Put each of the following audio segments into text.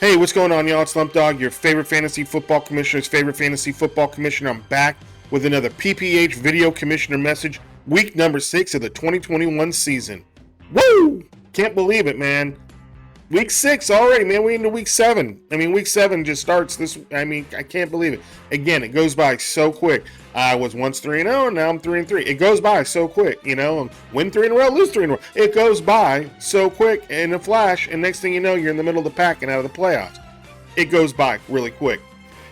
Hey, what's going on, y'all? It's Lump Dog, your favorite fantasy football commissioner's favorite fantasy football commissioner. I'm back with another PPH video commissioner message, week number 6 of the 2021 season. Woo! Can't believe it, man. Week 6 already, man. We're into week 7. Week 7 just starts this. I can't believe it. Again, it goes by so quick. I was once 3-0, and now I'm 3-3. It goes by so quick, Win 3 in a row, lose 3 in a row. It goes by so quick in a flash, and next thing you know, you're in the middle of the pack and out of the playoffs. It goes by really quick.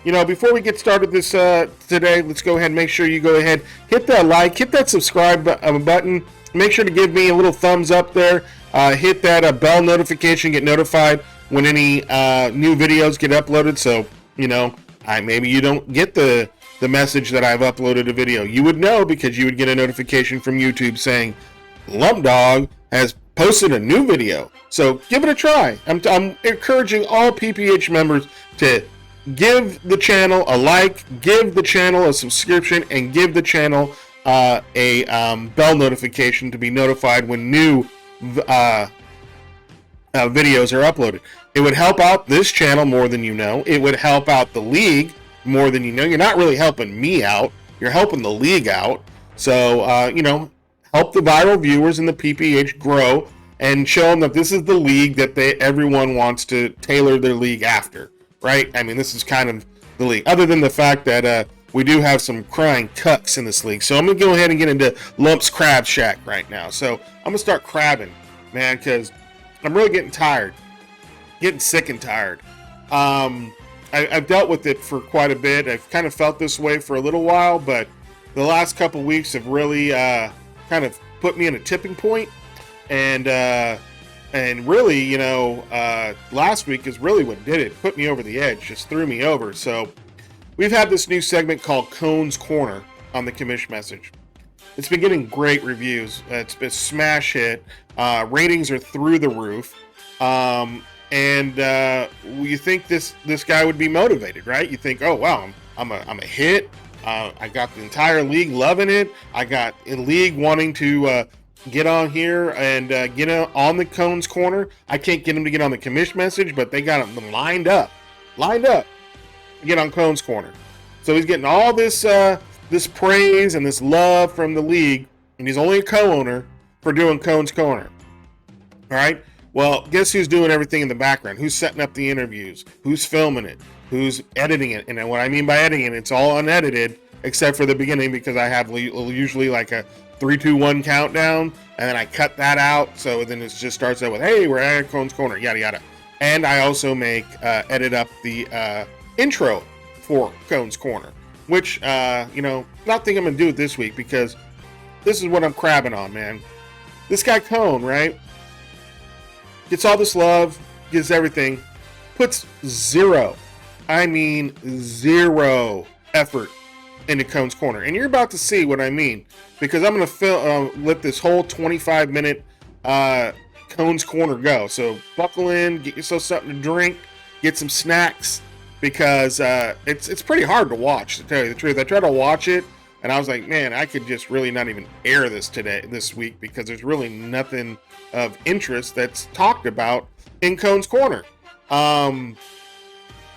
Before we get started this today, let's go ahead and make sure you go ahead, hit that like, hit that subscribe button. Make sure to give me a little thumbs up there. Hit that bell notification, get notified when any new videos get uploaded. So, maybe you don't get the message that I've uploaded a video. You would know because you would get a notification from YouTube saying Lump Dog has posted a new video. So give it a try. I'm encouraging all PPH members to give the channel a like, give the channel a subscription, and give the channel a bell notification to be notified when new videos are uploaded. It would help out this channel more than you know. It would help out the league more than you know. You're not really helping me out. You're helping the league out. So, help the viral viewers in the PPH grow and show them that this is the league that everyone wants to tailor their league after, right? This is kind of the league. Other than the fact that we do have some crying cucks in this league. So I'm going to go ahead and get into Lump's Crab Shack right now. So I'm going to start crabbing, man, because I'm really getting tired. Getting sick and tired. I've dealt with it for quite a bit. I've kind of felt this way for a little while, but the last couple weeks have really kind of put me in a tipping point. And really, last week is really what did it. Put me over the edge, just threw me over. So we've had this new segment called Cone's Corner on the Commish message. It's been getting great reviews. It's been a smash hit. Ratings are through the roof. And you think this guy would be motivated, right? You think, oh wow, I'm a hit. I got the entire league loving it. I got in league wanting to get on here and get on the Cone's Corner. I can't get him to get on the Commish message, but they got him lined up to get on Cone's Corner. So he's getting all this this praise and this love from the league, and he's only a co-owner for doing Cone's Corner. All right. Well, guess who's doing everything in the background? Who's setting up the interviews? Who's filming it? Who's editing it? And what I mean by editing it, it's all unedited except for the beginning because I have usually like a 3, 2, 1 countdown, and then I cut that out. So then it just starts out with, hey, we're at Cone's Corner, yada, yada. And I also edit up the intro for Cone's Corner, which, not think I'm going to do it this week because this is what I'm crabbing on, man. This guy Cone, right? Gets all this love, gets everything, puts zero effort into Cone's Corner. And you're about to see what I mean, because I'm going to let this whole 25-minute Cone's Corner go. So buckle in, get yourself something to drink, get some snacks, because it's pretty hard to watch, to tell you the truth. I tried to watch it, and I was like, man, I could just really not even air this week, because there's really nothing of interest that's talked about in Cone's Corner.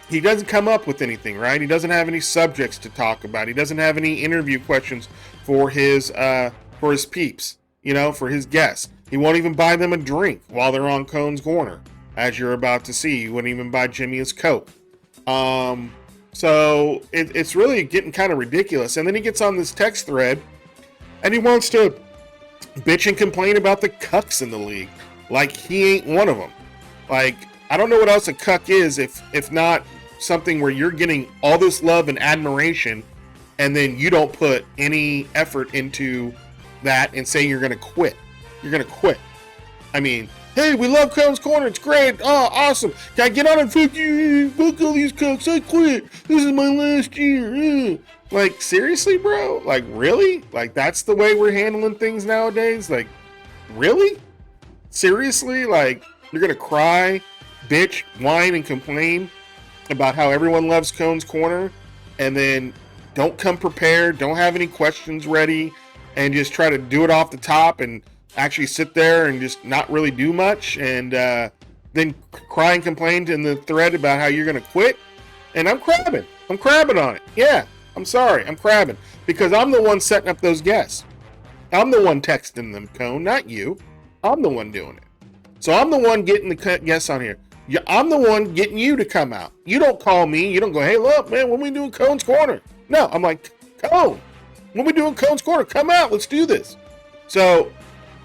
He doesn't come up with anything, right? He doesn't have any subjects to talk about. He doesn't have any interview questions for his peeps, for his guests. He won't even buy them a drink while they're on Cone's Corner, as you're about to see. He wouldn't even buy Jimmy his Coke. So it's really getting kind of ridiculous. And then he gets on this text thread, and he wants to bitch and complain about the cucks in the league, like he ain't one of them. Like, I don't know what else a cuck is if not something where you're getting all this love and admiration, and then you don't put any effort into that and say you're going to quit. You're going to quit. Hey, we love Cone's Corner. It's great. Oh, awesome. Can I get on and fuck you? Fuck all these cucks. I quit. This is my last year. Like, seriously, bro? Like, really? Like, that's the way we're handling things nowadays? Like, really? Seriously? Like, you're going to cry, bitch, whine, and complain about how everyone loves Cone's Corner, and then don't come prepared, don't have any questions ready, and just try to do it off the top and actually sit there and just not really do much and then cry and complain in the thread about how you're going to quit. And I'm crabbing. I'm crabbing on it. Yeah, I'm sorry. I'm crabbing because I'm the one setting up those guests. I'm the one texting them, Cone, not you. I'm the one doing it. So I'm the one getting the guests on here. I'm the one getting you to come out. You don't call me. You don't go, hey, look, man, when we doing Cone's Corner? No, I'm like, Cone, when we doing Cone's Corner? Come out. Let's do this. So,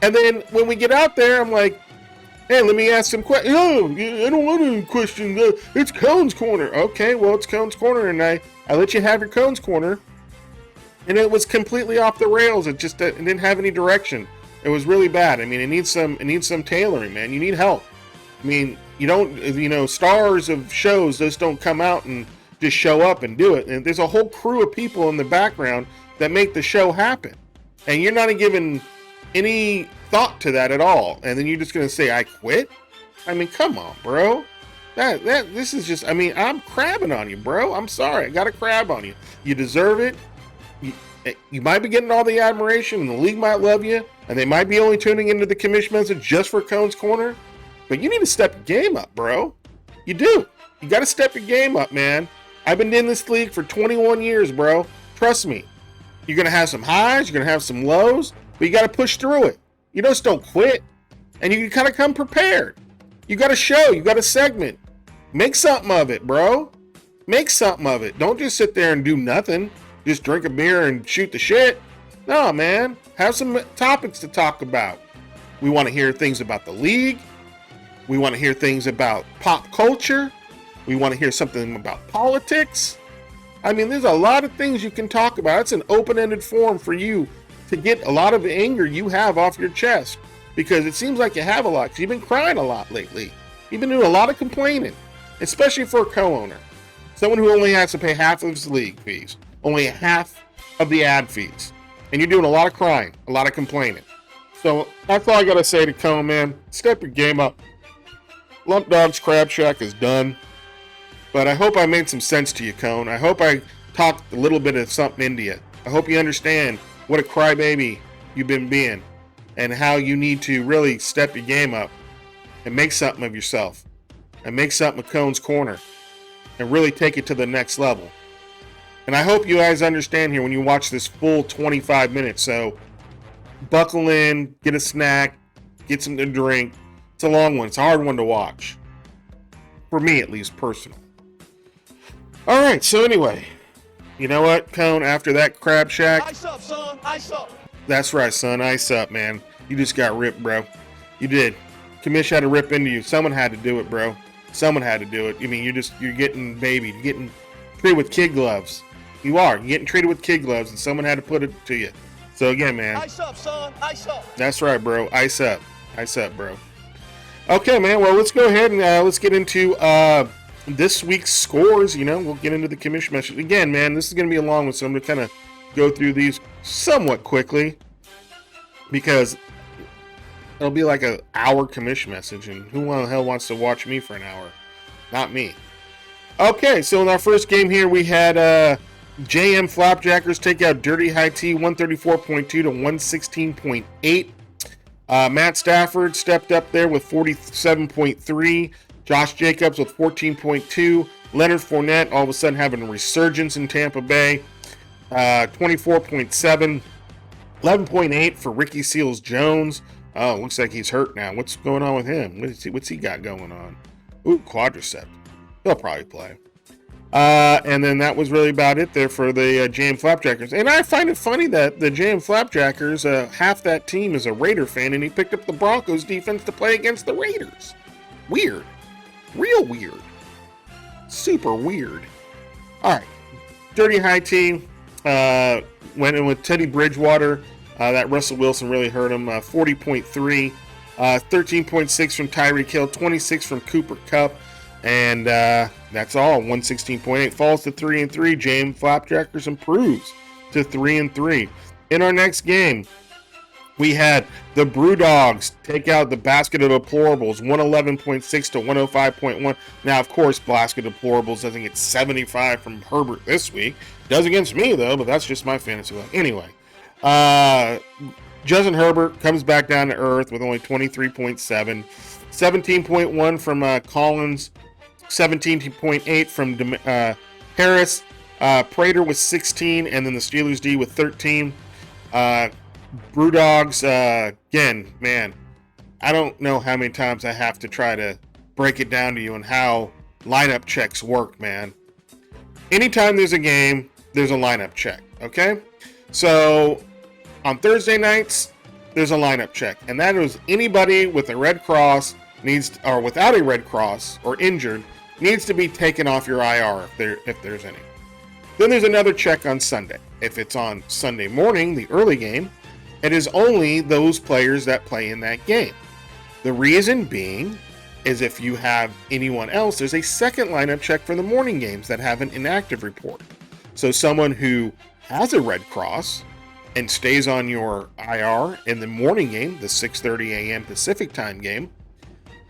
and then when we get out there, I'm like, hey, let me ask some questions. No, I don't want any questions. It's Cone's Corner. Okay, well, it's Cone's Corner, and I let you have your Cone's Corner, and it was completely off the rails. It just it didn't have any direction. It was really bad. I mean, it needs some tailoring, man. You need help. I mean, you don't, stars of shows just don't come out and just show up and do it. And there's a whole crew of people in the background that make the show happen, and you're not giving any thought to that at all. And then you're just gonna say, I quit? I mean, come on, bro. This is just, I mean, I'm crabbing on you, bro. I'm sorry. I got to crab on you. You deserve it. You might be getting all the admiration, and the league might love you, and they might be only tuning into the Commish message just for Cone's Corner, but you need to step your game up, bro. You do. You got to step your game up, man. I've been in this league for 21 years, bro. Trust me. You're going to have some highs, you're going to have some lows, but you got to push through it. You just don't quit, and you kind of come prepared. You got a show, you got a segment. Make something of it, bro. Make something of it. Don't just sit there and do nothing. Just drink a beer and shoot the shit. No, man. Have some topics to talk about. We want to hear things about the league. We want to hear things about pop culture. We want to hear something about politics. I mean, there's a lot of things you can talk about. It's an open-ended forum for you to get a lot of the anger you have off your chest, because it seems like you have a lot, because you've been crying a lot lately. You've been doing a lot of complaining, especially for a co-owner. Someone who only has to pay half of his league fees. Only half of the ad fees. And you're doing a lot of crying, a lot of complaining. So that's all I got to say to Cone, man. Step your game up. Lump Dog's Crab Shack is done. But I hope I made some sense to you, Cone. I hope I talked a little bit of something into you. I hope you understand what a crybaby you've been being and how you need to really step your game up and make something of yourself and make something of Cone's Corner and really take it to the next level. And I hope you guys understand here when you watch this full 25 minutes. So buckle in, get a snack, get something to drink. It's a long one. It's a hard one to watch. For me, at least, personal. All right. So anyway, you know what, Cone? After that Crab Shack. Ice up, son. Ice up. That's right, son. Ice up, man. You just got ripped, bro. You did. Commish had to rip into you. Someone had to do it, bro. Someone had to do it. I mean, you're getting babied. You're getting treated with kid gloves. You are. You're getting treated with kid gloves, and someone had to put it to you. So again, man. Ice up, son. Ice up. That's right, bro. Ice up. Ice up, bro. Okay, man. Well, let's go ahead and let's get into this week's scores. We'll get into the Commish message. Again, man, this is going to be a long one, so I'm going to kind of go through these somewhat quickly because it'll be like an hour Commish message, and who the hell wants to watch me for an hour? Not me. Okay, so in our first game here, we had JM Flapjackers take out Dirty High T 134.2 to 116.8. Matt Stafford stepped up there with 47.3. Josh Jacobs with 14.2. Leonard Fournette all of a sudden having a resurgence in Tampa Bay. 24.7. 11.8 for Ricky Seals-Jones. Oh, looks like he's hurt now. What's going on with him? What's he got going on? Ooh, quadricep. He'll probably play. And then that was really about it there for the JM Flapjackers. And I find it funny that the JM Flapjackers, half that team is a Raider fan, and he picked up the Broncos defense to play against the Raiders. Weird. Real weird. Super weird. All right. Dirty High T went in with Teddy Bridgewater. That Russell Wilson really hurt him. 40.3. 13.6 from Tyreek Hill. 26 from Cooper Kupp. And that's all. 116.8 falls to 3-3. JM Flapjackers improves to 3-3. In our next game, we had the Brewdogs take out the Basket of Deplorables, 111.6 to 105.1. Now, of course, Basket of Deplorables doesn't get 75 from Herbert this week. Does against me, though, but that's just my fantasy luck. Anyway, Justin Herbert comes back down to earth with only 23.7. 17.1 from Collins, 17.8 from Harris. Prater with 16, and then the Steelers D with 13. Brewdogs, again, man, I don't know how many times I have to try to break it down to you on how lineup checks work, man. Anytime there's a game, there's a lineup check, okay? So on Thursday nights, there's a lineup check, and that is anybody with a red cross or without a red cross or injured needs to be taken off your IR if there's any. Then there's another check on Sunday. If it's on Sunday morning, the early game, it is only those players that play in that game. The reason being is if you have anyone else, there's a second lineup check for the morning games that have an inactive report. So someone who has a red cross and stays on your IR in the morning game, the 6:30 a.m. Pacific time game,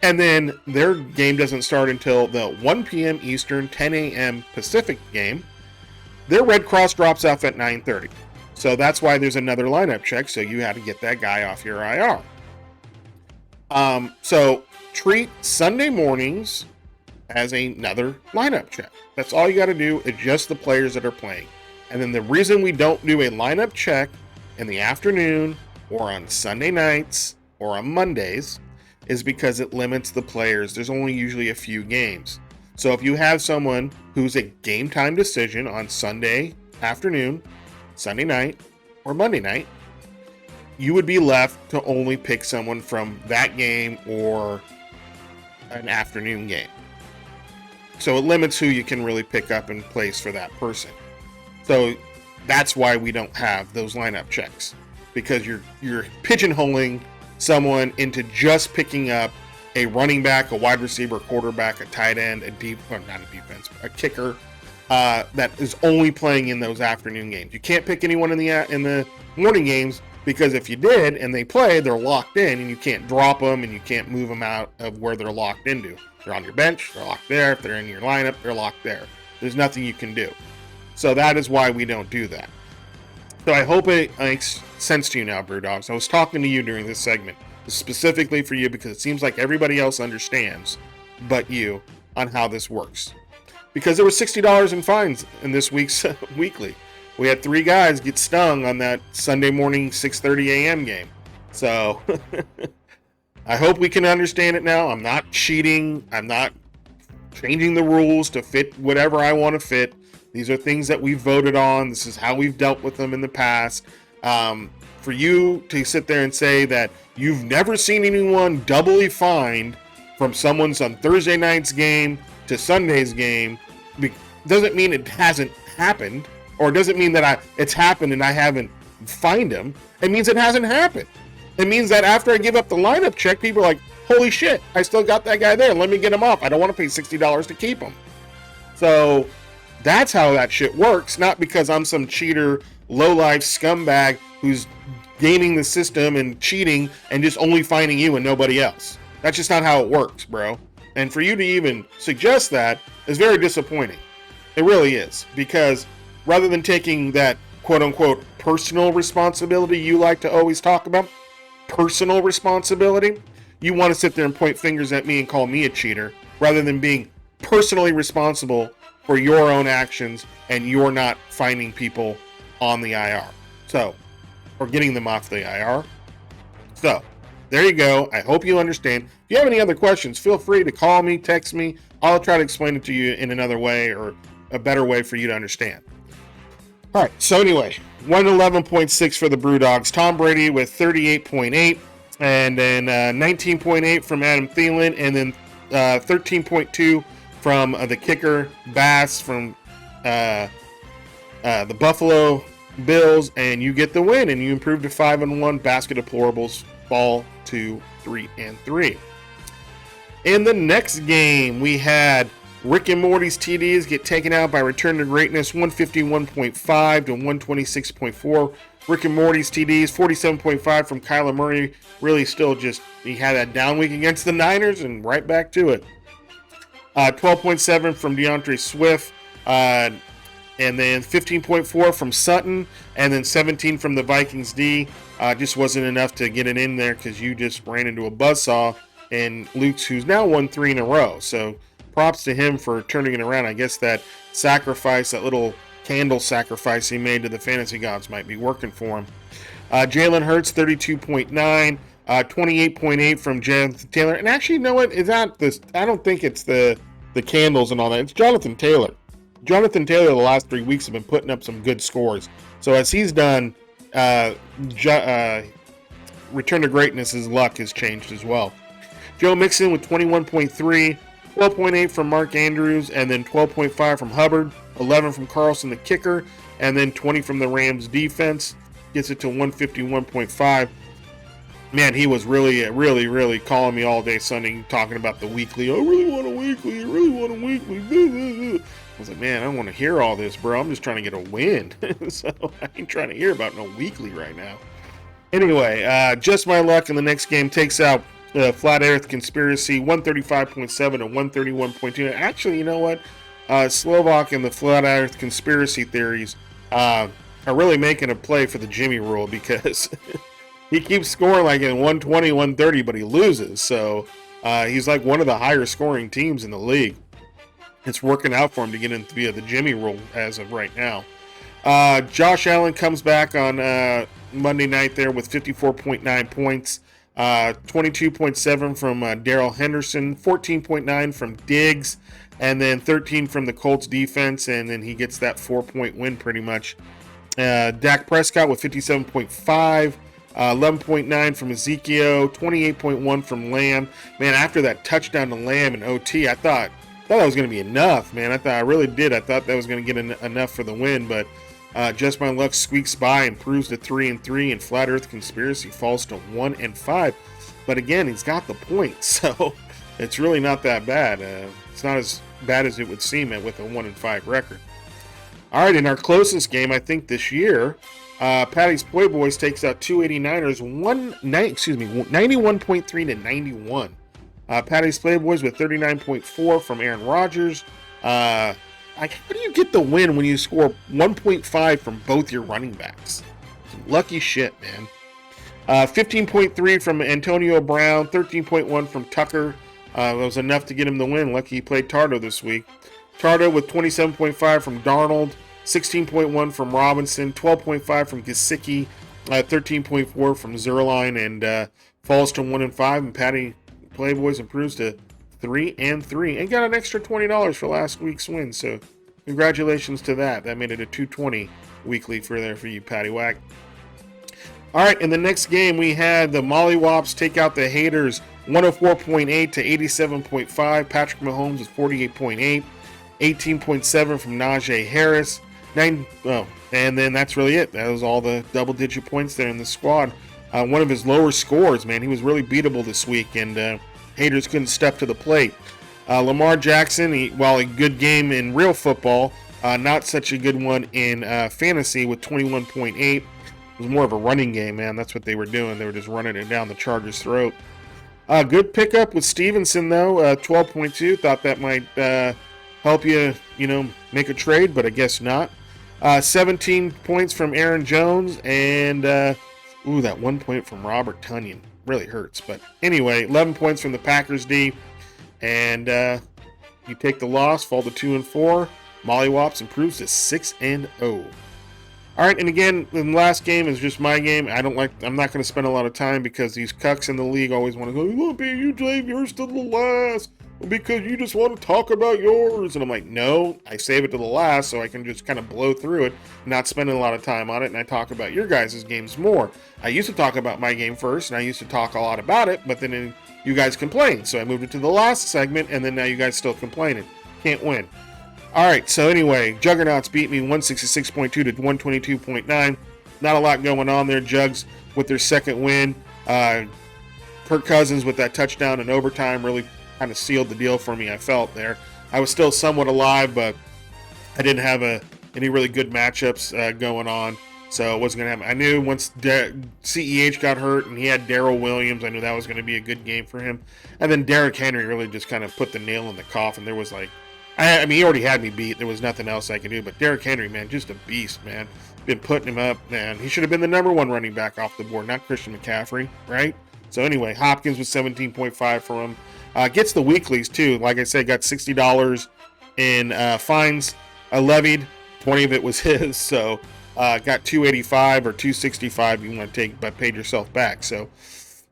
and then their game doesn't start until the 1 p.m. Eastern, 10 a.m. Pacific game, their red cross drops off at 9:30. So that's why there's another lineup check, so you had to get that guy off your IR. So treat Sunday mornings as another lineup check. That's all you got to do, is just the players that are playing. And then the reason we don't do a lineup check in the afternoon or on Sunday nights or on Mondays is because it limits the players. There's only usually a few games. So if you have someone who's a game time decision on Sunday afternoon, Sunday night, or Monday night, you would be left to only pick someone from that game or an afternoon game. So it limits who you can really pick up and place for that person. So that's why we don't have those lineup checks, because you're pigeonholing someone into just picking up a running back, a wide receiver, a quarterback, a tight end, a kicker that is only playing in those afternoon games. You can't pick anyone in the morning games, because if you did and they play, they're locked in, and you can't drop them and you can't move them out of where they're locked into. They're on your bench, they're locked there. If they're in your lineup, they're locked there. There's nothing you can do. So that is why we don't do that. So I hope it makes sense to you now, Brewdogs. I was talking to you during this segment, specifically for you, because it seems like everybody else understands but you on how this works. Because there was $60 in fines in this week's weekly. We had 3 guys get stung on that Sunday morning 6:30 a.m. game. So I hope we can understand it now. I'm not cheating. I'm not changing the rules to fit whatever I want to fit. These are things that we've voted on. This is how we've dealt with them in the past. For you to sit there and say that you've never seen anyone doubly fined from someone's on Thursday night's game to Sunday's game doesn't mean it hasn't happened, or doesn't mean that it's happened and I haven't fined him. It means it hasn't happened. It means that after I give up the lineup check, people are like, holy shit, I still got that guy there. Let me get him off. I don't want to pay $60 to keep him. So that's how that shit works, not because I'm some cheater, low-life scumbag who's gaming the system and cheating and just only finding you and nobody else. That's just not how it works, bro. And for you to even suggest that is very disappointing. It really is, because rather than taking that quote-unquote personal responsibility you like to always talk about, personal responsibility, you want to sit there and point fingers at me and call me a cheater, rather than being personally responsible for your own actions and you're not finding people on the IR. So, or getting them off the IR. So, there you go. I hope you understand. If you have any other questions, feel free to call me, text me. I'll try to explain it to you in another way, or a better way for you to understand. All right, so anyway, 111.6 for the Brewdogs. Tom Brady with 38.8, and then 19.8 from Adam Thielen, and then 13.2 from the kicker, Bass, from the Buffalo Bills, and you get the win, and you improve to 5-1. Basket deplorables fall to 3-3. In the next game, we had Rick and Morty's TDs get taken out by Return to Greatness, 151.5 to 126.4. Rick and Morty's TDs, 47.5 from Kyler Murray. Really still just, he had that down week against the Niners and right back to it. 12.7 from DeAndre Swift. And then 15.4 from Sutton. And then 17 from the Vikings D. Just wasn't enough to get it in there because you just ran into a buzzsaw and Luke's, who's now won 3 in a row. So props to him for turning it around. I guess that sacrifice, that little candle sacrifice he made to the fantasy gods might be working for him. Jalen Hurts, 32.9, 28.8 from Jonathan Taylor. And actually, you know what? It's not this. I don't think it's the candles and all that. It's Jonathan Taylor. Jonathan Taylor, the last 3 weeks, have been putting up some good scores. So as he's done, return to greatness, his luck has changed as well. Joe Mixon with 21.3, 12.8 from Mark Andrews, and then 12.5 from Hubbard, 11 from Carlson, the kicker, and then 20 from the Rams defense. Gets it to 151.5. Man, he was really calling me all day Sunday, talking about the weekly. I really want a weekly. I really want a weekly. I was like, man, I don't want to hear all this, bro. I'm just trying to get a win. So I ain't trying to hear about no weekly right now. Anyway, just my luck in the next game takes out Flat Earth Conspiracy, 135.7 to 131.2. Actually, you know what? Slovak and the Flat Earth Conspiracy theories are really making a play for the Jimmy rule, because he keeps scoring like in 120, 130, but he loses. So he's like one of the higher scoring teams in the league. It's working out for him to get in via the Jimmy rule as of right now. Josh Allen comes back on Monday night there with 54.9 points, 22.7 from Darrell Henderson, 14.9 from Diggs, and then 13 from the Colts defense, and then he gets that 4-point win pretty much. Dak Prescott with 57.5, 11.9 from Ezekiel, 28.1 from Lamb. Man, after that touchdown to Lamb in OT, I thought that was going to be enough, man. I really did. I thought that was going to get enough for the win, but just my luck squeaks by and proves to 3-3, and Flat Earth Conspiracy falls to 1-5. But again, he's got the points, so it's really not that bad. It's not as bad as it would seem with a 1-5 record. All right, in our closest game, I think this year, Patty's Playboys takes out 289ers 91.3 to 91. Patty's Playboys with 39.4 from Aaron Rodgers. How do you get the win when you score 1.5 from both your running backs? Some lucky shit, man. 15.3 from Antonio Brown, 13.1 from Tucker. That was enough to get him the win. Lucky he played Tardo this week. Tardo with 27.5 from Darnold, 16.1 from Robinson, 12.5 from Gesicki, 13.4 from Zerline, and falls to 1-5. And Patty Playboys improves to 3-3, and got an extra $20 for last week's win. So congratulations to that. That made it a $220 weekly for you, Patty Whack. All right, in the next game, we had the Mollywops take out the Haters, 104.8 to 87.5. Patrick Mahomes with 48.8, 18.7 from Najee Harris. And then that's really it. That was all the double-digit points there in the squad. One of his lower scores, man. He was really beatable this week, and Haters couldn't step to the plate. Lamar Jackson, while a good game in real football, not such a good one in fantasy with 21.8. It was more of a running game, man. That's what they were doing. They were just running it down the Chargers' throat. Good pickup with Stevenson, though, 12.2. Thought that might help you, make a trade, but I guess not. 17 points from Aaron Jones, and that 1 point from Robert Tonyan. Really hurts, but anyway, 11 points from the Packers D, and you take the loss, fall to 2-4. Mollywops improves to 6-0. All right, and again, the last game is just my game. I'm not going to spend a lot of time because these cucks in the league always want to go, you save yours to the last because you just want to talk about yours. And I'm like, no, I save it to the last so I can just kind of blow through it, not spending a lot of time on it, and I talk about your guys' games more. I used to talk about my game first, and I used to talk a lot about it, but then you guys complained. So I moved it to the last segment, and then now you guys still complaining. Can't win. All right, so anyway, Juggernauts beat me 166.2 to 122.9. Not a lot going on there. Jugs with their second win. Kirk Cousins with that touchdown in overtime really kind of sealed the deal for me, I felt there. I was still somewhat alive, but I didn't have any really good matchups going on, so it wasn't going to happen. I knew once CEH got hurt and he had Darrell Williams, I knew that was going to be a good game for him. And then Derrick Henry really just kind of put the nail in the coffin. There was he already had me beat. There was nothing else I could do. But Derrick Henry, man, just a beast, man. Been putting him up, man. He should have been the number one running back off the board, not Christian McCaffrey, right? So anyway, Hopkins was 17.5 for him. Gets the weeklies too. Like I said, got $60 in fines levied. 20 of it was his. So got 285 or 265. You want to take, but paid yourself back. So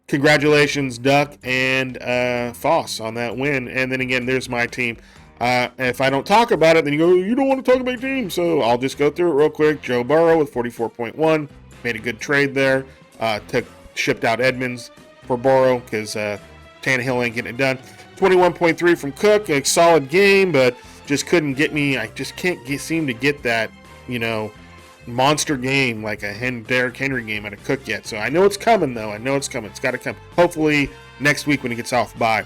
congratulations, Duck and Foss on that win. And then again, there's my team. If I don't talk about it, then you go, you don't want to talk about your team. So I'll just go through it real quick. Joe Burrow with 44.1. Made a good trade there. Shipped out Edmonds for Burrow because Tannehill ain't getting it done. 21.3 from Cook. A solid game, but just couldn't get me. I just can't seem to get that, monster game like a Derrick Henry game at a Cook yet. So I know it's coming, though. I know it's coming. It's got to come. Hopefully next week when it gets off bye.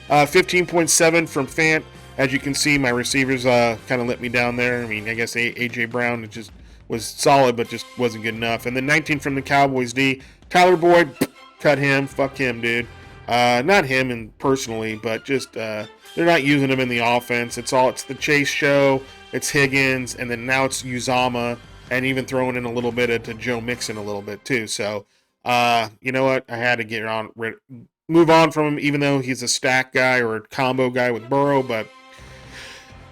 15.7 from Fant. As you can see, my receivers kind of let me down there. I mean, I guess A.J. Brown just was solid, but just wasn't good enough. And then 19 from the Cowboys D. Tyler Boyd, cut him. Fuck him, dude. Not him and personally, but just they're not using him in the offense. It's the Chase show. It's Higgins, and then now it's Uzama, and even throwing in a little bit to Joe Mixon a little bit too. So, you know what? I had to move on from him, even though he's a stack guy or a combo guy with Burrow, but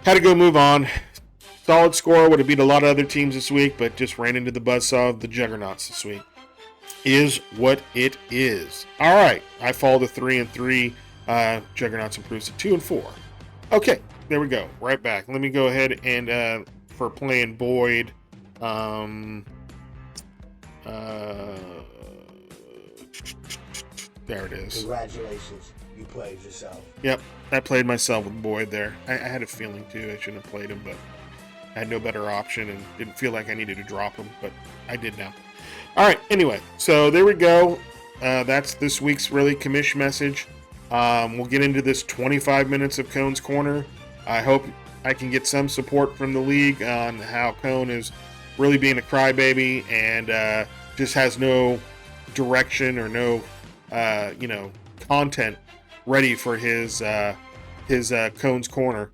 had to go move on. Solid score. Would have beat a lot of other teams this week, but just ran into the buzzsaw of the Juggernauts this week. Is what it is. All right. I fall to 3-3. Juggernauts improves to 2-4. Okay. There we go. Right back. Let me go ahead and for playing Boyd. There it is. Congratulations. You played yourself. Yep. I played myself with Boyd there. I had a feeling too. I shouldn't have played him, but I had no better option and didn't feel like I needed to drop him, but I did now. All right. Anyway, so there we go. That's this week's really commish message. We'll get into this 25 minutes of Cone's Corner. I hope I can get some support from the league on how Cone is really being a crybaby and just has no direction or no, content ready for his Cone's Corner.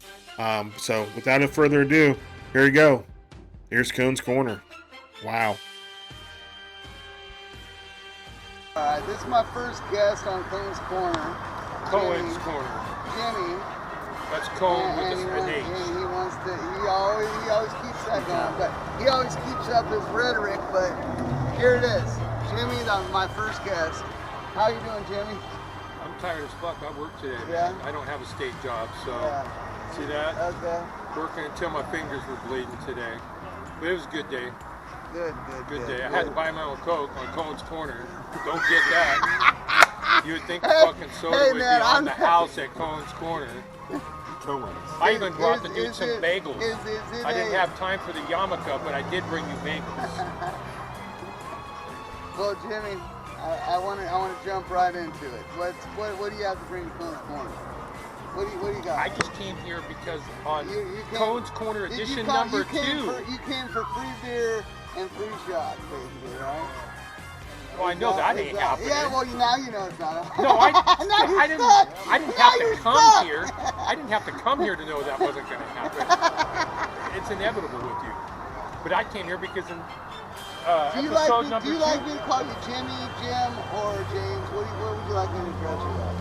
So without further ado, here we go. Here's Cone's Corner. Wow. Alright, this is my first guest on Cone's Corner. Cohen's Corner. Jimmy. That's Cohen with an H. He always keeps that going, but he always keeps up his rhetoric, but here it is. Jimmy's my first guest. How you doing, Jimmy? I'm tired as fuck. I work today, man. Yeah? I don't have a state job, so Yeah. see that? Okay. Working until my fingers were bleeding today. But it was a good day. Good day. I had to buy my own Coke on Cohen's Corner. Don't get that. You would think the fucking soda would be on the house at Cohen's Corner. I even brought the dude some bagels. I didn't have time for the yarmulke, but I did bring you bagels. Well, Jimmy, I want to jump right into it. What do you have to bring to Cone's Corner? What do you got? I just came here because on You came- Cohen's Corner Did you edition come- number you came 2. You came for free beer and free shots, basically, right? Well, I know that ain't happening. Yeah, well, now you know it's not. No, I Now didn't you're stuck. have Now to you're come stuck. here. I didn't have to come here to know that wasn't going to happen. It's inevitable with you. But I came here because in Do you episode like number me? Do you 2, like me to call you Jimmy, Jim, or James? What would you like me to address you as?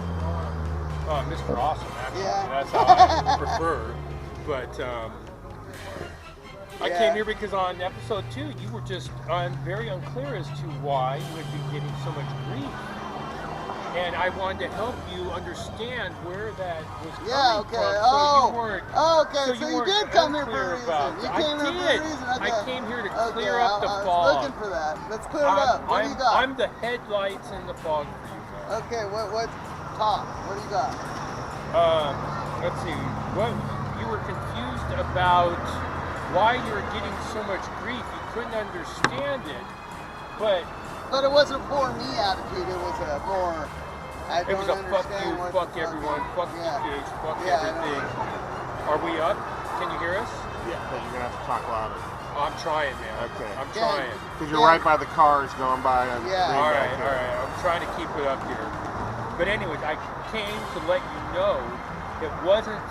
Mr. Awesome, actually. Yeah. That's how I prefer. But I Yeah. came here because on episode 2, you were just very unclear as to why you would be getting so much grief. And I wanted to help you understand where that was coming Yeah, okay. from. Oh, So you weren't, okay. So you weren't did come here for unclear a reason. about You that. came here for a did. reason. Okay. I came here to Okay, clear up the I was fog. looking for that. Let's clear it up. What do you got? I'm the headlights in the fog for you guys. Okay, what talk? What do you got? Let's see. What you were confused about why you were getting so much grief. You couldn't understand it, but But it wasn't a poor me attitude. It was a more. I it don't was a fuck understand you, what fuck the everyone, fuck Yeah. PPH, fuck Yeah, I know. everything. Are we up? Can you hear us? Yeah, but you're gonna have to talk louder Oh, I'm trying, man. Okay. I'm Yeah. trying. because you're right by the cars going by. And Yeah. All right. I'm trying to keep it up here. But anyways, I came to let you know it wasn't.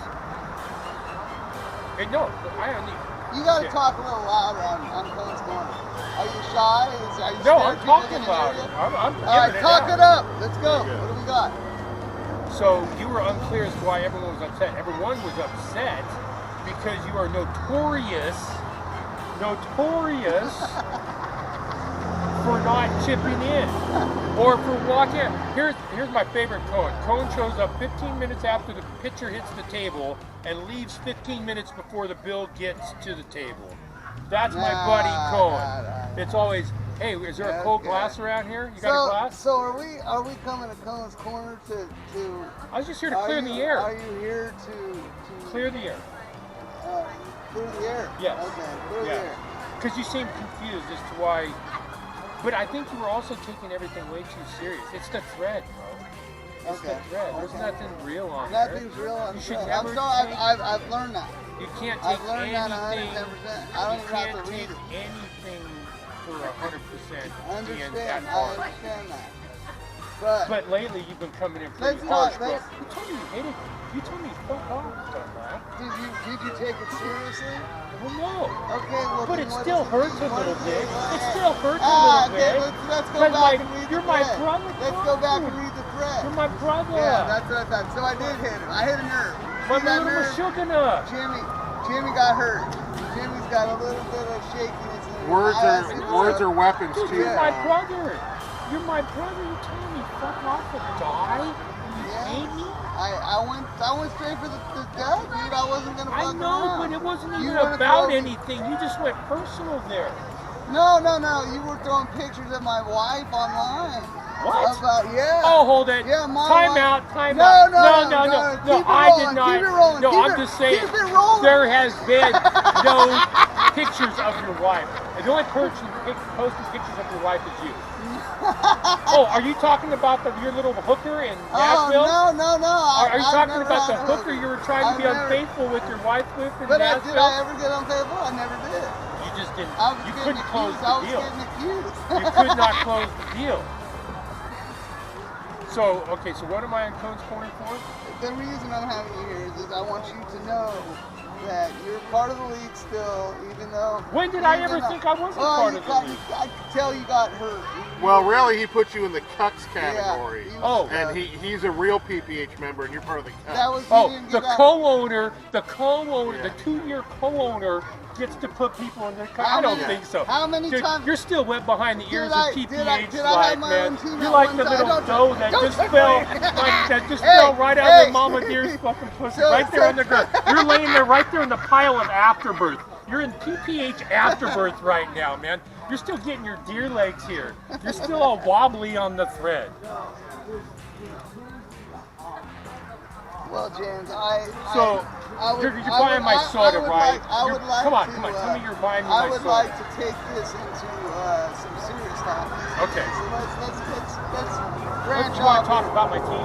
No, I only. You gotta Shit. talk a little louder on Cone's Corner. Are you shy? Are you No, scared I'm people talking gonna hear about you? it. I'm All right, giving talk out. it up. Let's go. Very good. What do we got? So you were unclear as to why everyone was upset. Everyone was upset because you are notorious for not chipping in or for walking out. Here's my favorite Cone. Cone shows up 15 minutes after the pitcher hits the table and leaves 15 minutes before the bill gets to the table. That's my buddy Cone. It's always, hey, is there a cold glass around here? You got a glass? So are we coming to Cone's Corner to I was just here to clear the air. Are you here to Clear the air. clear the air? Yes. Okay, clear the air. Because you seem confused as to why. But I think you were also taking everything way too serious. It's the thread, bro. It's the thread. There's nothing real on there. Nothing's real on You the should thread. never I'm sorry, take- I've learned that. You can't take I've learned that anything. 110%. I don't You even have can't to read take it. anything for 100% I being understand. that I hard. understand that. But But lately you've been coming in pretty Let's not- harsh, bro. let's- You told me you hated. You told me fuck off, man. did you take it seriously? Well, no. Okay, well, But then it what still does hurts a mean? What little does bit. mean? It still hurts a okay, little bit. let's go 'Cause back and read you're the my thread. brother. Let's go back and Dude. read the thread. You're my brother. Yeah, that's what I thought. So I did hit him. I hit a nerve. My See that little nerve? Meshuggah. Jimmy got hurt. Jimmy's got a little bit of shakiness in his Words I asked him are weapons Dude, too. you're my Tom. brother. You're my brother. You're telling me fuck off and die? You Yeah. hate me? I went straight for the gut, dude. I wasn't gonna fuck I know, around. but it wasn't You even wanna about throw me- anything. You just went personal there. No. You were throwing pictures of my wife online. What? About, yeah. Oh, hold it. Yeah, my Time wife. out. Time No, out. no, No. keep it I rolling, did not. keep it rolling, No, keep I'm it- just saying. keep it rolling. There has been no pictures of your wife. And the only person posting pictures of your wife is you. Oh, are you talking about your little hooker in Nashville? Oh, no. Are you I've talking never about the had a hooker you were trying to be I've never- unfaithful with your wife with in But Nashville? did I ever get unfaithful? I never did. You just didn't. I was You getting couldn't close accused. the I was deal. getting accused. You could not close the deal. So, okay, so what am I in Cone's Corner for? The reason I'm having you here is I want you to know that you're part of the league still, even though... When did I ever think I wasn't part of the league? I could tell you got hurt. Well, really, he put you in the cucks category. Yeah, Oh. And he's a real PPH member, and you're part of the cucks. That was Oh, you didn't the get out. co-owner, the Yeah. 2-year co-owner gets to put people in their car. I don't think so. How many Dude, times- you're still wet behind the ears I- of PPH did I have life, my man. own team You're at like one the time? little Don't doe touch- that don't just touch fell, me. that just Hey, fell right out hey. of the mama deer's fucking pussy, So- right there so- on the ground. You're laying there right there in the pile of afterbirth. You're in PPH afterbirth right now, man. You're still getting your deer legs here. You're still all wobbly on the thread. Well, James, So, you're buying my soda, right? I would like come on, to, tell me you're buying me I my would soda. like to take this into some serious topics. Okay. So let's What, branch do you want off. to talk about my team?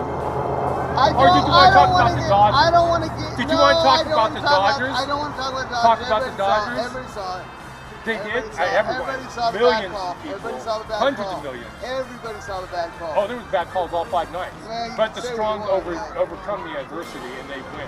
I Or did you want to talk about the Dodgers? I don't want to get. Did you want to talk about the Dodgers? I don't want to talk about Dodgers. Talk about the Everybody saw it. Dodgers? Everybody saw it. They did? Everybody saw it. Everyone. Everybody saw the Millions bad call. of people. Everybody saw the bad Hundreds call. of millions. Everybody saw the bad call. Oh, there was bad calls all 5 nights. Man, you But the say what strong you want, man. overcome the adversity and they win.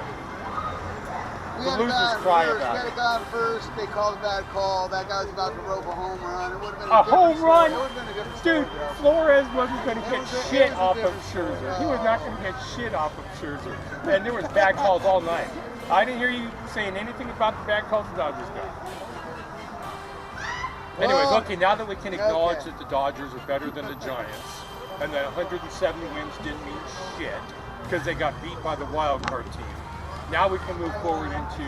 We The had a losers guy on cry first. about We had it. a guy on first. They called a bad call. That guy was about to rope a home run. It would have been A a different home story. run? It would have been a different Dude, story, bro. Flores wasn't going to It get was a- shit it was a off of different story, Scherzer. bro. He was not going to get shit off of Scherzer. And there was bad calls all night. I didn't hear you saying anything about the bad calls the Dodgers got. Anyways, Well, okay, now that we can acknowledge okay. that the Dodgers are better than the Giants, and that 170 wins didn't mean shit because they got beat by the wild card team. Now we can move forward into,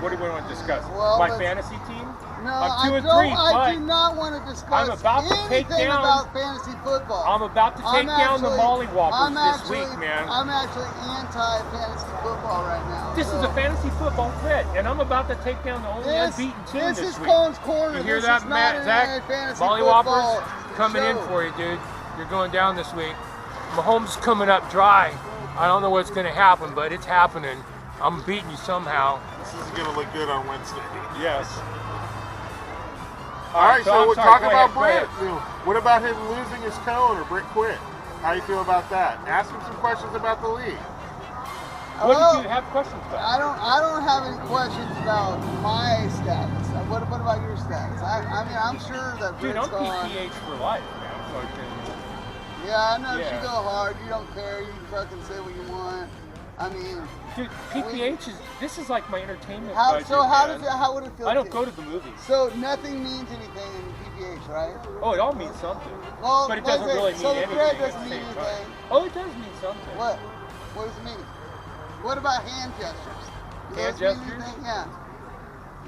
what do we want to discuss? Well, My let's- fantasy team? No, I'm 2 I and don't. 3, I do but not want to discuss I'm about to take anything down- about fantasy football. I'm about to take down the Mollywoppers this week, man. I'm actually anti-fantasy football right now. This is a fantasy football threat, and I'm about to take down the only unbeaten team This this is week. Cone's Corner. You hear This that, is Matt? not Zach? an fantasy Mollywoppers football coming in show. for you, dude. You're going down this week. Mahomes is coming up dry. I don't know what's going to happen, but it's happening. I'm beating you somehow. This is going to look good on Wednesday. Yes. All right, so I'm we'll sorry, talk go about ahead, Brent. What about him losing his cone or Brent quit? How you feel about that? Ask him some questions about the league. What Well, did you have questions about? I don't have any questions about my status. What about your stats? I mean, I'm sure that Dude, Britt's I'm gone. PPH for life, man. Fucking. Yeah, I know Yeah. you go hard. You don't care. You fucking say what you want. I mean, Dude, PPH this is like my entertainment how budget, man. how would it feel? I don't go to the movies. So nothing means anything in PPH, right? Oh, it all means something. Well, But it doesn't really mean so the anything bread at the doesn't mean same time. anything. Oh, it does mean something. What? What does it mean? What about hand gestures? Do Hand those mean gestures? anything? Yeah.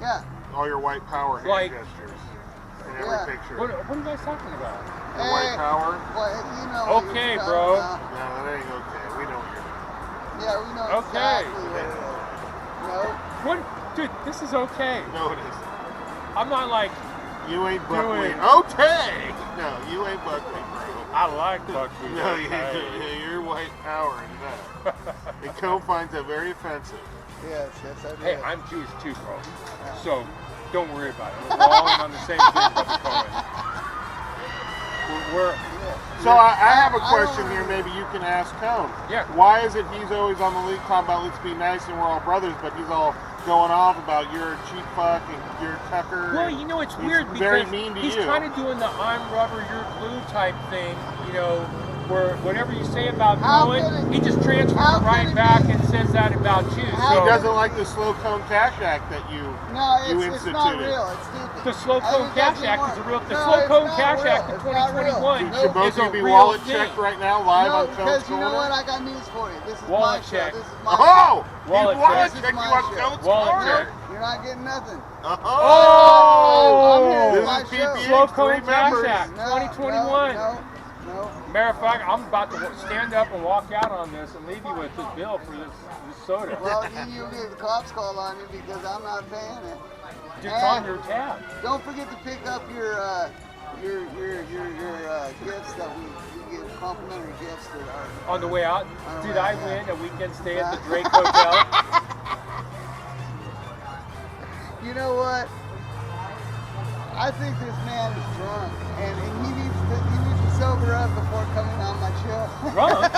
Yeah. All your white power hand Like- gestures in every Yeah. picture. What are you guys talking about? The white power? Well, you know what Okay, you're bro. talking about. No, that ain't okay. We know what you're doing. Yeah, we know Okay. exactly what it is. No. What? Dude, this is okay. No, it isn't. I'm not like, You ain't buckwheat. Doing- Okay! No, you ain't buckwheat, bro. I like buckwheat. No, Okay. you're white power in that. And Co finds that very offensive. Yes, I do. Hey, I'm Jewish too, bro. So, don't worry about it. We're all on the same team, Brother Cohen. We're So I have a question here. Maybe you can ask Cone. Yeah. Why is it he's always on the league talking about let's be nice and we're all brothers, but he's all going off about you're a cheap fuck and you're Tucker? well, you know, it's He's weird very because mean to he's you. kind of doing the I'm rubber, you're glue type thing, you know, where whatever you say about How Cohen, can it- he just transfers how it can right it back be- and says that about you. How He So doesn't like the Slow Cone Cash Act that you No, you it's instituted. not real. It's stupid. the Slow I Cone think Cash that's Act more- is a real. The No, Slow it's Cone not Cash real. Act of It's not real. 2021 Should both is of a you be real wallet thing. checked right now, live No, on Cone's because you know Corner? what? I got news for you. This is Wallet my check. show. This is my Oh! Wallet You wallet check. checked you This is on my Cone's show. Wallet Corner? check. You're not getting nothing. Oh! I'm here. This It's my is show. PPH. Slow three Cone Cash members. Act No, 2021. No. Matter of fact, I'm about to stand up and walk out on this and leave you with this bill for this soda. Well, you get the cops call on you because I'm not paying it. Dude, it's on your tab. Don't forget to pick up your gifts that we give complimentary gifts that are. On the way out, On the dude, way I out, win yeah. a weekend stay at the Drake Hotel. You know what? I think this man is drunk, and he needs to sober up before coming on my show. Drunk?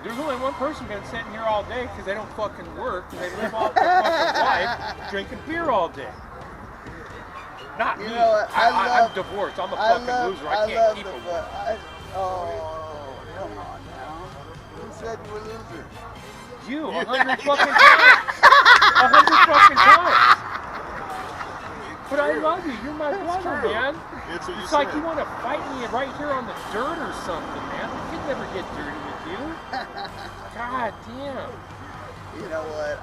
There's only one person been sitting here all day because they don't fucking work and they live off their fucking life drinking beer all day. Not You me. know what? I'm divorced. I'm a fucking loser. I can't keep a woman. Oh, come on now. Who said you were a loser? You 100 fucking times. 100 fucking times. But I love you. You're my brother, true. man. It's what you It's like said. you want to fight me right here on the dirt or something, man. I could never get dirty with you. God damn. You know what?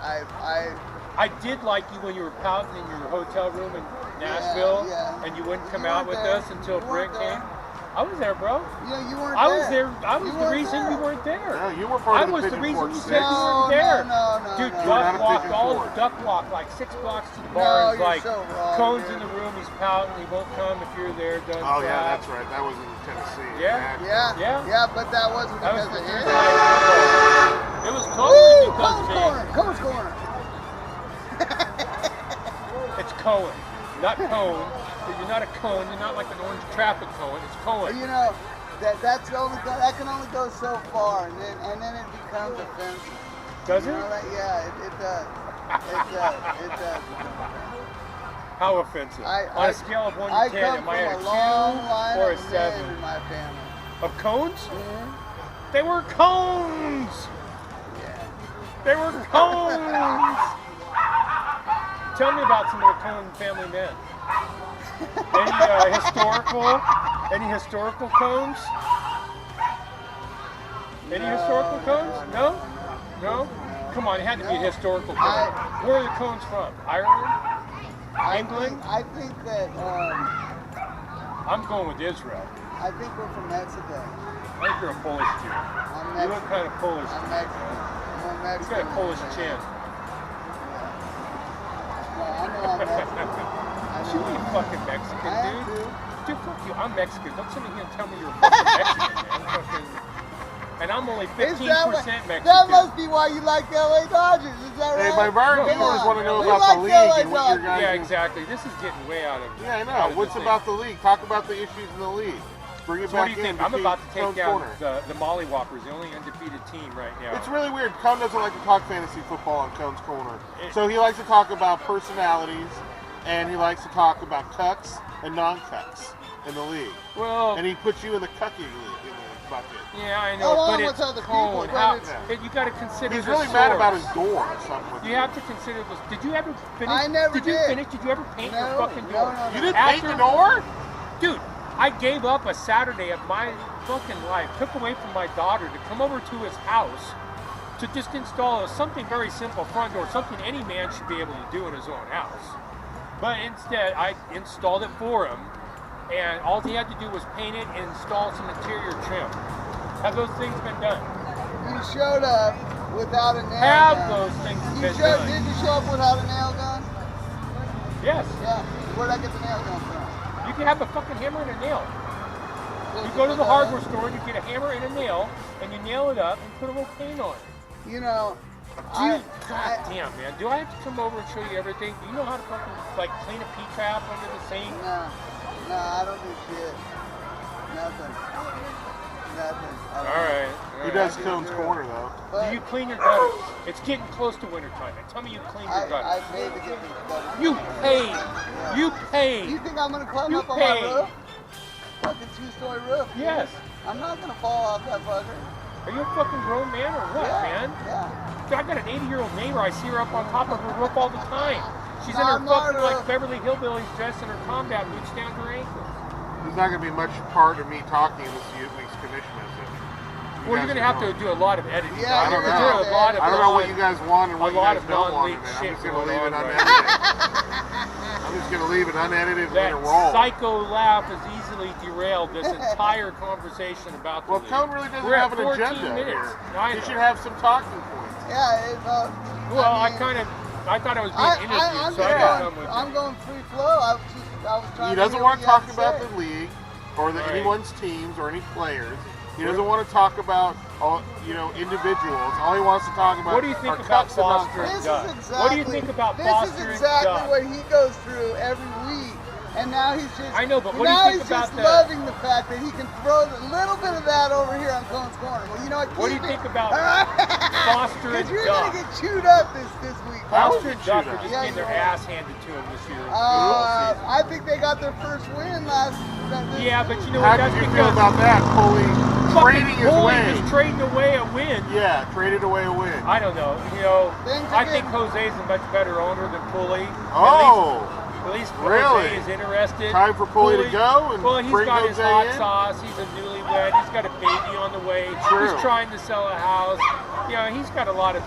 I did like you when you were pouting in your hotel room in Nashville, yeah. and you wouldn't come You out weren't with there. us until You Britt weren't came. there. I was there, bro. You know, you weren't I there. was there. I was You the weren't reason there. you weren't there. No, you were part I of the was the Pigeon reason Forge you thing. said you weren't there. No, Dude, You're not duck a walked Pigeon all Forge. duck walk like 6 blocks to the bar. No, He's you're like, so wrong, Cone's dude. in the room. He's pouting. He won't come if you're there. Done. Oh yeah, crap. that's right. That was in Tennessee. Yeah. Yeah, but that wasn't That was because of because him. it was totally Woo! because Cone's of me. corner. Cone's corner. It's Cohen, not cone. You're not a cone. You're not like an orange traffic cone. It's Cohen. You know, that can only go so far, and then it becomes offensive. Does You it? know that? Yeah, it does. It does. How offensive? On a scale of 1 I to 10, come am I at from a long line a 2 or a of men 7? in my family. Of cones? Mm-hmm. They were cones! Yeah. They were cones! Tell me about some of the Cone family men. Any historical cones? Any historical cones? No? No? Come on, it had to be a historical cone. Where are the cones from? Ireland? England? I think that I'm going with Israel. I think we're from Mexico. I think you're a Polish Jew. I'm You look Mexican. kind of Polish. I'm Mexican. I'm You Mexican. got a Polish chin. Well, I know I'm Mexican. You ain't fucking Mexican, I am dude. too. Dude, fuck you. I'm Mexican. Don't sit here and tell me you're fucking Mexican, man. Fucking... And I'm only 15% Mexican. That must be why you like the LA Dodgers. Is that right? Hey, my Byron Come viewers on. want to know We about like the the LA league and what your Dodgers. guys. Yeah, exactly. This is getting way out of. Yeah, I out know. of What's the about the league? Talk about the issues in the league. Bring it So what back do you in. think? I'm about to take Cone's down Corner. the Molly Whoppers, the only undefeated team right now. It's really weird. Cone doesn't like to talk fantasy football on Cone's Corner. So he likes to talk about personalities, and he likes to talk about cucks and non-cucks in the league. Well, And he puts you in the cucky league, in the bucket. yeah, I know, Along but with it's other Cone. people, How, but it's- you got to consider He's the really mad about source. his door or something. With You have to consider this. Did you ever finish? I never did. You did. finish? Did you ever paint your No, fucking no, door? no, no. You didn't paint the door? Dude, I gave up a Saturday of my fucking life, took away from my daughter to come over to his house to just install something very simple front door, something any man should be able to do in his own house. But instead, I installed it for him, and all he had to do was paint it and install some interior trim. Have those things been done? You showed up without a nail Have gun. those things You been showed, done? did you show up without a nail gun? Yes. Yeah. Where'd I get the nail gun from? You can have a fucking hammer and a nail. Did You go to the put hardware store and you get a hammer and a nail, and you nail it up and put a little paint on it. You know, God damn, man. Do I have to come over and show you everything? Do you know how to fucking, like, clean a P-trap under the sink? No, I don't do shit. Nothing. All right. He does Cone's Corner, though. But Do you clean your gutters? It's getting close to wintertime. And tell me you clean your I gutters. paid to get these gutters. You paid. You You paid. think I'm gonna climb You up on paid. my roof? Fucking two-story roof. dude. Yes. I'm not gonna fall off that fucker. Are you a fucking grown man or what, Yeah. man? Yeah. I got an 80-year-old neighbor. I see her up on top of her roof all the time. She's in No, her I'm not fucking, a- like, Beverly Hillbillies dress and her combat boots down to her ankles. There's not going to be much part of me talking in this week's commission message. Well, you're gonna have to do a lot of editing. Yeah, I don't There's know. a lot of I don't know what you guys want and a what you lot guys of don't want in non-leaked it. I'm shit just going to going leave it on right unedited. I'm just going to leave it unedited and let That it roll. psycho laugh has easily derailed this entire conversation about the Well, league. Cone really doesn't We're have at an 14 agenda minutes. here. I He know. should have some talking points. Yeah. Well, I mean, thought I was being interviewed, I'm so I got done with I'm going free flow. I was trying He to doesn't hear want what to you talk had to about say. the league or Right. anyone's teams or any players. He doesn't want to talk about individuals. All he wants to talk about What do you think are about cucks and Foster non-cucks. and This Duck? is exactly. What do you think about Foster This is and exactly Duck? what he goes through every week, and now he's just. I know, but what do you now think he's about just the- loving the fact that he can throw a little bit of that over here on Cone's Corner. Well, you know what? What do you keep it. think about Foster and Because you're Duck? gonna get chewed up this week. How Foster would and you Duck do are that? just Yeah, getting their you are. ass handed to them this year. I think they got their first win last. Yeah, but you know How what? That's did you because feel about that? Pulley trading his Foley way. is trading away a win. Yeah, traded away a win. I don't know. You know, Things are I think getting- Jose's a much better owner than Pulley. Oh, At least really? Jose is interested. Time for Pulley to go and well, he's bring got his Jose hot in? sauce. He's a newlywed. He's got a baby on the way. True. He's trying to sell a house. You know, he's got a lot of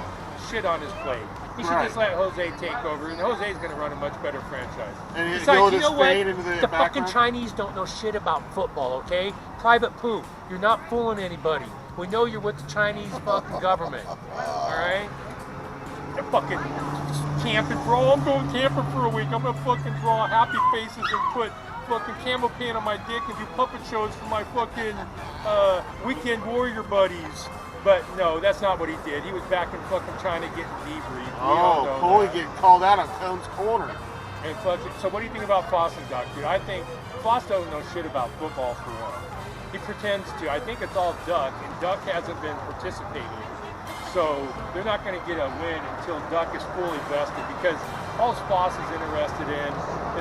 shit on his plate. He should Right. just let Jose take over, and Jose's going to run a much better franchise. And he'll Besides, you just know what? fade into the The fucking background? Chinese don't know shit about football, okay? Private poo. You're not fooling anybody. We know you're with the Chinese fucking government. All right? They're fucking camping for, oh, I'm going camping for a week. I'm going to fucking draw happy faces and put fucking camel paint on my dick and do puppet shows for my fucking weekend warrior buddies. But no, that's not what he did. He was back in fucking China getting debriefed. Oh, Pulley getting called out on Cone's Corner. And fucking, so what do you think about Foster and Duck, dude? I think Foster doesn't know shit about football for one. He pretends to. I think it's all Duck, and Duck hasn't been participating. So they're not going to get a win until Duck is fully vested, because all Foss is interested in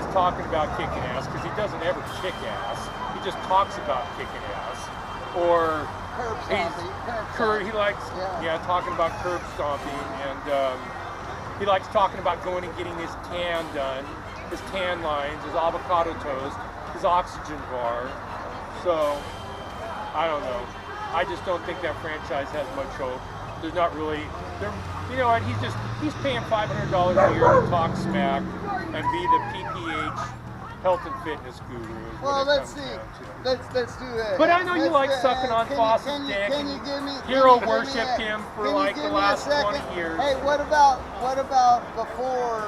is talking about kicking ass, because he doesn't ever kick ass. He just talks about kicking ass. Or Curb stomping. he likes talking about curb stomping, and he likes talking about going and getting his tan done, his tan lines, his avocado toast, his oxygen bar. So I don't know. I just don't think that franchise has much hope. There's not really, you know what? He's paying $500 a year to talk smack and be the PPH health and fitness guru. is what Well, it let's comes see. down to. Let's do that. But I know you like Let's- sucking on can you- Foss's can you- dick. Can you give me? Hero can you give me worshipped a- him for can you like give the me a last second? 20 years. Hey, what about before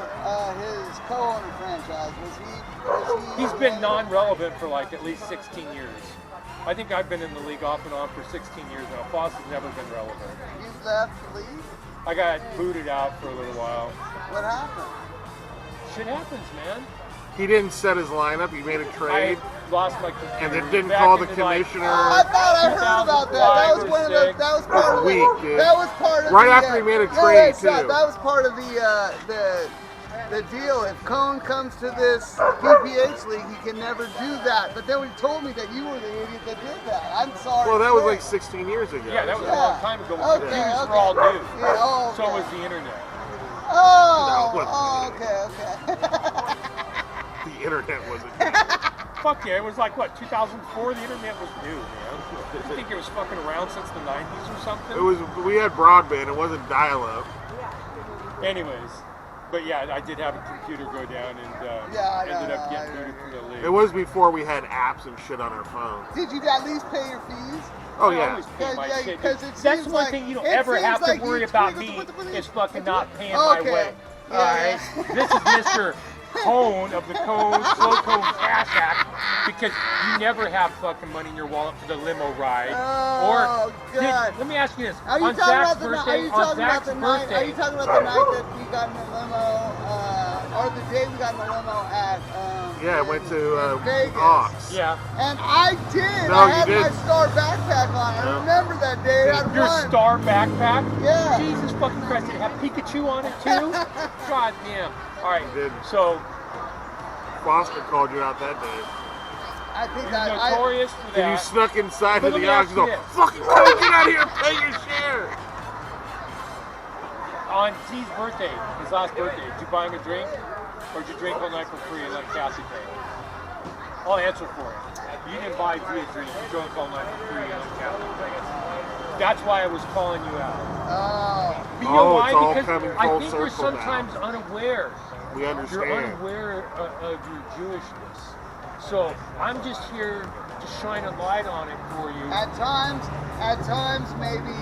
his co-owner franchise? Was he? He's been non-relevant for like at least 16 years. I think I've been in the league off and on for 16 years now. Foss has never been relevant. You left the league. I got booted out for a little while. What happened? Shit happens, man. He didn't set his lineup. He made a trade. I lost my computer. And then didn't Back call the into, like, commissioner. I thought I heard about that. That was one of the. That was part of the. Weak, dude. That was part of Right the, after he made a no, trade, wait, stop. too. That was part of the deal. If Cone comes to this PPH league, he can never do that. But then he told me that you were the idiot that did that. I'm sorry. Well, that to was say. like 16 years ago. Yeah, that was so. a long time ago. Okay, Computers okay. were all new. Yeah, oh, So okay. was the internet. Oh, okay. The internet wasn't. Fuck yeah, it was like, what, 2004? The internet was new, man. You think it was fucking around since the 90s or something? It was. We had broadband. It wasn't dial-up. Anyways, but yeah, I did have a computer go down and ended up getting booted from the league. It was before we had apps and shit on our phones. Did you at least pay your fees? Oh I yeah. always pay my shit. Because it That's seems the one like- thing you don't it ever seems have to like worry you- about me is fucking not paying my Okay. way. Yeah, Alright? yeah. This is Mr. Cone of the Slow Cone Cash Act, because you never have fucking money in your wallet for the limo ride. Oh, God. Let me ask you this. Are you On talking Zach's about the night? Are birthday, you on talking about Zach's the night? Are birthday, you talking about the night that we got in the limo, or the day we got in the limo at? Yeah, I went to Vegas. Ox. yeah. And I did. No, I you had my didn't. Star backpack on. I remember that day. I had Your one. Star backpack? Yeah. Jesus fucking Christ, did it have Pikachu on it too? God damn. Alright, It did. so Foster called you out that day. I think you're I. notorious for And you that. snuck inside But of let me the Ox ask and go, you this. fucking get out of here and pay your share. On Z's birthday, his last birthday, did you buy him a drink? Or did you drink all night for free and let Cassie pay? I'll answer for it. You didn't buy Z a drink, you drank all night for free and let Cassie pay. That's why I was calling you out. Oh. But you know Oh, why? it's all Because coming I full think you're circle now. sometimes unaware. We You're understand. unaware of your Jewishness. So I'm just here to shine a light on it for you. At times, maybe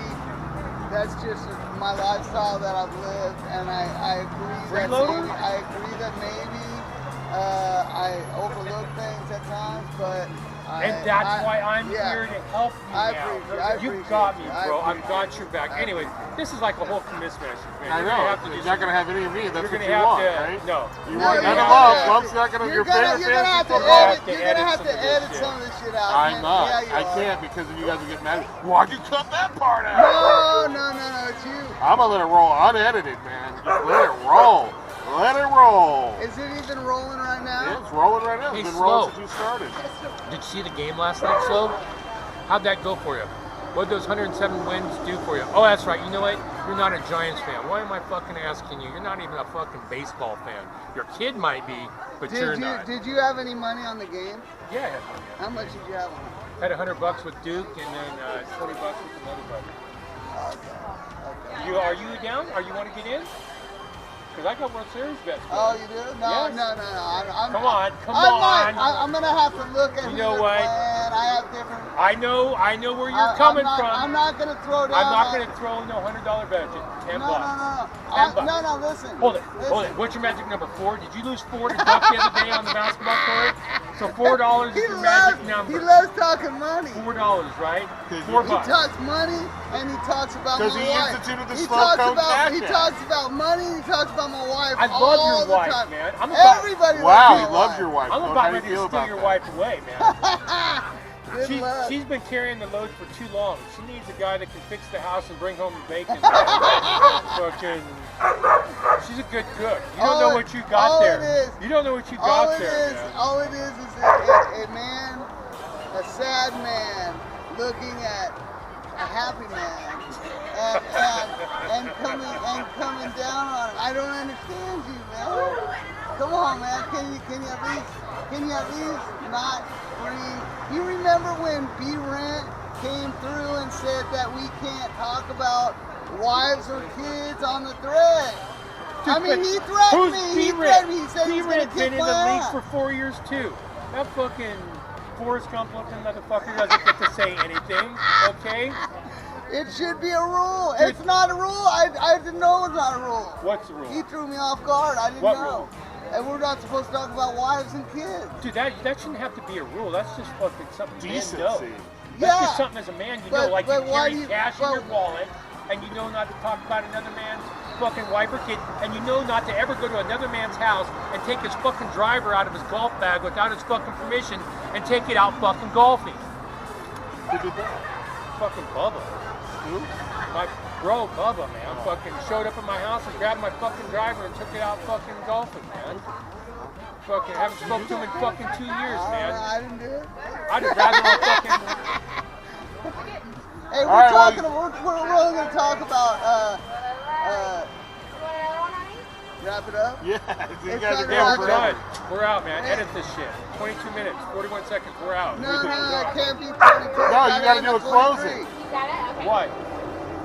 that's just my lifestyle that I've lived, and I agree that Freeloader? maybe, I agree that maybe I overlook things at times, but And that's why I'm here to help you I now. appreciate You got me, it. bro. I I've got your back. Anyways, this is like a whole commiss message, man. I You're gonna have know. to You're do not going to some- have any of me. That's You're what gonna you have want, to. right? No. You No, want you're none of gonna us. have Lump's to- not going to You're your favorite gonna have to football. edit. You're gonna have to some of this edit shit. some of this shit out. I'm man. not. Yeah, you I are. can't because then you guys will get mad. Why'd you cut that part out? No, it's you. I'm going to let it roll unedited, man. Just let it roll. Let it roll. Is it even rolling right now? Yeah, it's rolling right now. It's Hey, been rolling Slow. since you started. Did you see the game last night, Slow? How'd that go for you? What did those 107 wins do for you? Oh, that's right. You know what? You're not a Giants fan. Why am I fucking asking you? You're not even a fucking baseball fan. Your kid might be, but you're not. Did you have any money on the game? Yeah, I had money. How much did you have on it? Had $100 with Duke and then $20 with another buddy. Okay. Are you down? Are you want to get in? Because I got World Series bets. Oh, you do? No, Yes. no. Come on, come I might. on. I'm gonna have to look at You who know they're what? playing. I have different. I know where you're coming I'm from. not gonna throw down. I'm not going to throw no $100 budget. $10. No. $10. No, listen. Hold it. Listen. What's your magic number? 4? Did you lose 4 to Duck the other day on the basketball court? So $4 is He your magic loves, number. he loves talking money. $4, right? He $4. talks money and he talks about my 'Cause he wife. instituted the he slow talks code about cash he app. talks about money. He talks about my wife. I all love your the wife, time. man. I'm about- Everybody Wow, loves he my loves wife. your wife. I'm How about do you ready to feel steal about your that? wife away, man. Good luck. She's been carrying the load for too long. She needs a guy that can fix the house and bring home the bacon. Fucking, she's a good cook. You don't know what you got all there. it is- You don't know what you all got it there, is, man. all it is a man, a sad man, looking at a happy man, and coming down on him. I don't understand you, man. Come on, man. Can you at least not bring? You remember when B Rent came through and said that we can't talk about wives or kids on the thread? I mean, he threatened me. He threatened me. He said he was going to B-Rent's been kick in my the league ass. for 4 years too. That fucking Forrest Gump looking motherfucker doesn't get to say anything, okay? It should be a rule. Dude. It's not a rule. I didn't know it was not a rule. What's the He rule? threw me off guard. I didn't What know. rule? And we're not supposed to talk about wives and kids. Dude, that shouldn't have to be a rule. That's just fucking something men know. Decency. That's Yeah. just something as a man you But- know, like but you why carry do you- cash in but- your wallet and you know not to talk about another man's fucking wife or kid, and you know not to ever go to another man's house and take his fucking driver out of his golf bag without his fucking permission and take it out fucking golfing. Who did that? Fucking Bubba. Who? My bro Bubba, man, fucking showed up at my house and grabbed my fucking driver and took it out fucking golfing, man. Fucking haven't spoken to him in fucking 2 years, man. I didn't do it. I'd have grabbed him on fucking. Hey, we're All right, well, talking. We're only gonna talk about. Wrap it up. Yeah, you It's guys are not Yeah, wrap we're it up. done. We're out, man. Edit this shit. 22 minutes, 41 seconds. We're out. No, it can't be 22. No, you gotta do a closing. Got it? Okay. What?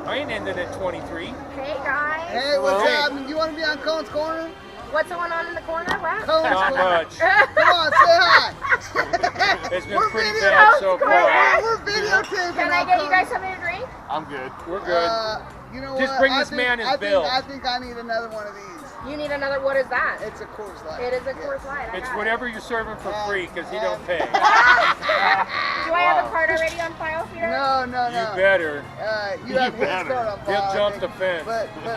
I ain't ending at 23. Hey guys. Hey, what's Hello. happening? You want to be on Cone's Corner? What's going on in the corner? What? Cone's Not Corner. much. Come on, say hi. It's been We're pretty video- bad so Cone's far. Corner. We're videotaping. Can I on get you Cone's- guys something to drink? I'm good. We're good. You know Just what? bring I this think- man his I think- bill. I think I need another one of these. You need another. What is that? It's a Coors Light. It is a Yeah. Coors Light. I It's got it. whatever you're serving for free because he don't pay. Do I have a card already on file, Peter? No. You better. You have his better. card on He'll file, I jump think. the fence. But You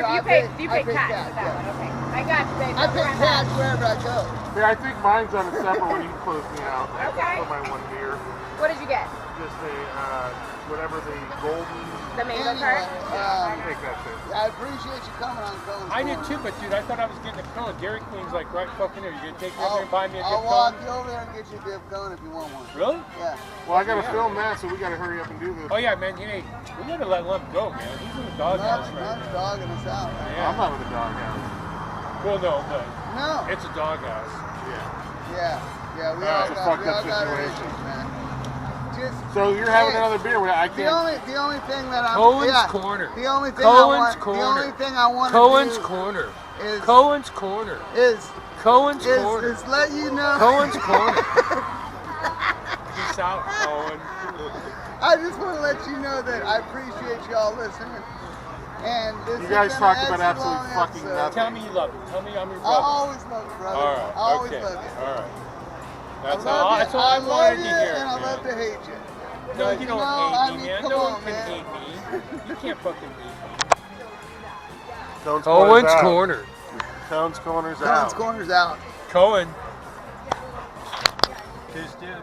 I pay I cash cash, for that yeah. one. Okay. I got you, babe. I pay cash wherever I go. Yeah, I think mine's on a separate when you close me out. Okay. For my one beer. What did you get? Just a, whatever the golden. The mango Anyway, card? Take that shit. I appreciate you coming on Cone's I did Corner. too, but dude, I thought I was getting a cone. Dairy Queen's like right fucking there. You gonna take me over there and buy me a I'll good walk cone? you over there and get you a dip cone if you want one. Really? Yeah. Well, I gotta Yeah. film that, so we gotta hurry up and do this. Oh yeah, man. Hey, we gotta let Lump go, man. He's in the doghouse right Nut's now. dogging us out. Right? Yeah. I'm not in the doghouse. Well, no, but No. it's a doghouse. Yeah. Yeah, we All all right, it's a got, fucked we up all got our situation. issues, man. Just, So you're having hey, another beer? I The can't. only thing that I'm Cohen's yeah, Corner. The only thing Cohen's I want. Corner. The only thing I want Cohen's to do Corner. is Cohen's Corner. is Cohen's Corner. is let you know. Cohen's Corner. Peace out, Cohen. I just want to let you know that I appreciate y'all listening. And this You has guys been talk an about extra absolutely long fucking episode. nothing. Tell me you love me. Tell me I'm your I brother. always love you, brother. All right. I always Okay. love you. All right. I That's love all. you. That's all I I love wanted you, to hear. and I man. love to hate you. No, But you don't know, hate I me, mean, man. come No on, one can man. hate me. You can't fucking hate me. Cohen's Cohen's out. Corner. Cohen's Corner's Cohen's out. Corner's out. Cohen. Peace, dude.